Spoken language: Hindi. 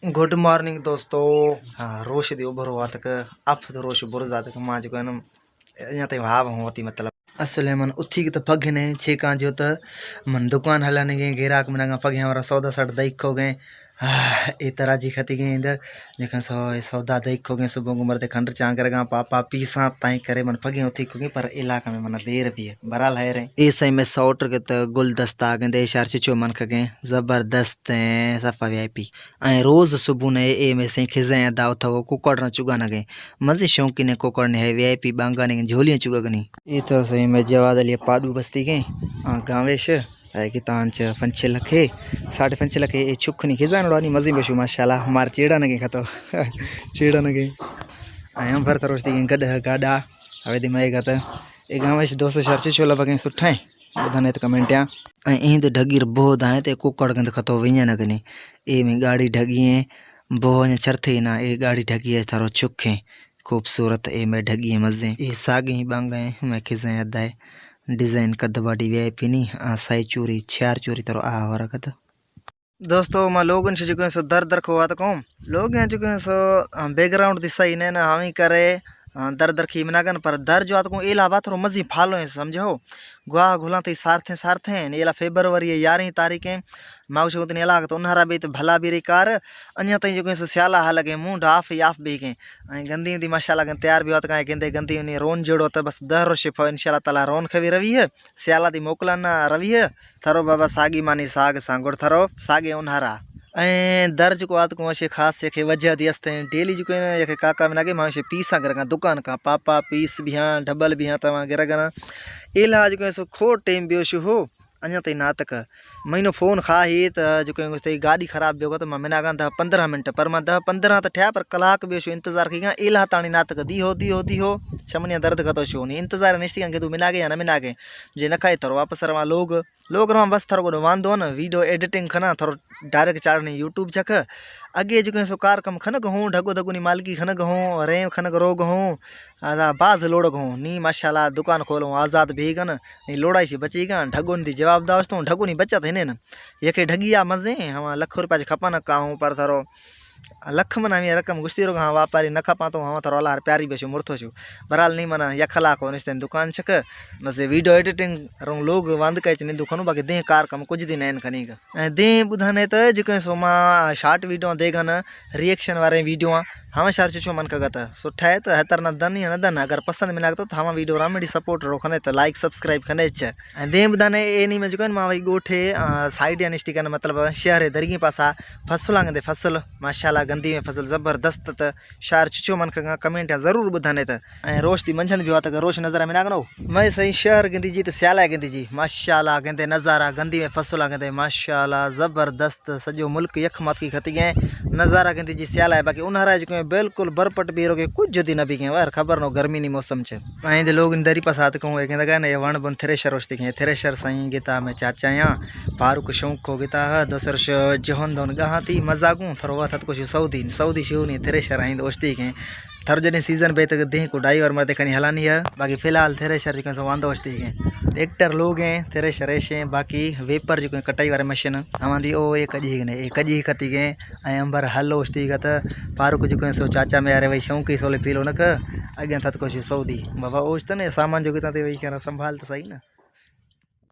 गुड मॉर्निंग दोस्तों। हाँ रोश दी उभर हुआ तक अफ तो रोश बुरजा तक मां जो है ना यहाँ तक भाव होती मतलब असल मन उठी के तो पग ने छेका जो तो मन दुकान हलाने गए गिराक मना पग हमारा सौदा सट देखो गए ए तरह जी खती गए इंद जखन सौदा देखो गए सुबह को मरते खंड चां कर पापा पीसा ताई करे मन पगे उठी को पर इलाका में मन देर भी है बराल है रे ए सही में सौटर के तो गुलदस्ता गंदे शार चिचो मन खगे जबरदस्त है सफा वीआईपी ऐ रोज सुबह ने ए में से खिजे दाव था वो कुकड़ न चुगा न गए मजे शौकी ने कुकड़ ने है वीआईपी बांगा ने झोलियां चुगा गनी ये तो सही में जवाद लिए पाडू बस्ती गए गावेश है कि तांच फंचे लखे 5.5 लखे ये छुक नहीं खिजान लोनी मजे बेशु माशाल्लाह मार चेड़ा न गए खतो चेड़ा न गए हम भर थरोस्ती गड गाडा हवे दी मैं गत ए गावेश 200 शर्च छोला बगे सुठा है बधाने तो कमेंट या इंद ढगीर बहुत आए ते कुकड़ गंद खतो विnya न गनी ए में गाड़ी ढगी है बहुत चरथे ना ए गाड़ी ढगी है थारो छुक है खूबसूरत ए में ढगी है मजे ए सागी बांगे मैं खिजे अदाय डिजाइन कद बाडी वीआईपी नहीं साई चूरी 4 चूरी तरो आ हो रखत दोस्तों मैं लोगन से जो सो दर दर खोवा तो कौन लोग हैं जो सो बैकग्राउंड दिशा ही ना हम ही करे दर दर खी मनागन पर दर जो आतो एला बात रो मजी फालो है समझो गुआ घुला तो सारथे एला फेब्रुआरी 11 तारीख माउश उतनी एला तो उन्हारा भी तो भला भी कार अन्य तई जो सो स्याला हाल लगे मुंह डाफ याफ भी के गंदी उदी माशाल्लाह गन तैयार भी होत का गेंदे गंदी उनी रोन जोड़ो तो बस 10 रो शिफ इंशाल्लाह ताला रोन खवी रवि है स्याला दी मोकलना रवि है थरो बाबा सागी मानी साग सांगुड़ थरो सागे उन्हारा दर्ज को आत को अशे खास से वजह दियस्ते डेली जो ये काका में नागे माशे पीसा कर दुकान का पापा पीस भी हाँ डबल भी हाँ तवा गिरा गना इला जो सो खो टाइम बेशु हो अञा तई नाटक महीनो फोन खा ही तो जो गाड़ी खराब भी होगा तो मैं आगा 10-15 मिनट पर मैं 10-15 तो ठया पर कलाक बेशु इंतजार की गया इला तानी नाटक दी हो छमनिया दर्द खतो शो नहीं इंतजार निश्ती के तू मिनागे या न मिनागे जे न खाए थरो वापस रवा लोग रमा बस थरो को वांदो न वीडियो एडिटिंग खना थरो डायरेक्ट चाड़नी यूट्यूब जख अगे जो सो कार कम खनक हूँ ढगो धगुनी मालकी खनक हूँ रेम खनक रोग हूँ बाज लोड़ग हूँ नी माशाल्लाह दुकान खोलो आज़ाद भी गन नी लोड़ाई से बची गन ढगुन दी जवाब दावस तो ढगुनी बचत है न ये ढगिया मजे हम लख रुपया खपन का हूँ पर थरो लख मना मैं रकम गुस्ती रो हाँ व्यापारी न खपा तो हाँ थोड़ा अल्लाह प्यारी बेशु मुर्थो छु बराल नहीं मना यखला को निस्ते दुकान छक मसे वीडियो एडिटिंग रो लोग वांद कह नी दुखनु बाकी दे कार कम कुछ दिन एन खनी का दे बुधाने तो जो सोमा शॉर्ट वीडियो देगन रिएक्शन वाले वीडियो हम शार चो मन कगत सुठा है तो हेतर न दन या न दन अगर पसंद मिला तो हम वीडियो रामेडी सपोर्ट रो खने तो लाइक सब्सक्राइब खने दे बुधाने ए नी में जो मां भाई गोठे साइड या निश्ती कन मतलब शहर दरगी पासा फसल आंगदे फसल माशाल्लाह गंदी में फसल जबरदस्त त शार चो मन कगा कमेंट या जरूर बुधाने त रोश दी मंझंद भी होता रोश नजर में नागनो मैं सही शहर गंदी जी तो स्याला गंदी जी माशाल्लाह गंदे नजारा गंदी में फसल आंगदे माशाल्लाह जबरदस्त सजो मुल्क यख मत की खती गए नजारा गंदी जी स्याला है बाकी उन्हारा जो बिल्कुल बरपट भी रोगे कुछ दिन अभी के वार खबर नो गर्मी नी मौसम छे आइन दे लोग दरी पसात कहूँ एक ना ये वन बन थ्रेशर होस्ती के थ्रेशर सही गीता में चाचा या पारुक शौक हो गीता दोसर जहन दोन गहाती मजाकू थरो वत कुछ सऊदी शिवनी थ्रेशर आइन दोस्ती के थर जने सीजन पे तक दे को ड्राइवर मर देखनी हलानी है बाकी फिलहाल थ्रेशर जो सो वांदो होस्ती के एक्टर लोग हैं थ्रेशर ऐसे बाकी वेपर जो कटाई वाले मशीन हमारी ओ एक कजी खती गए अंबर हल होस्ती गत पारुक जो सो चाचा में यार वही शौकी सोले पीलो न अगे थत कुछ सऊदी बाबा ओस तो ने सामान जो गीता वही कहना संभाल तो सही ना।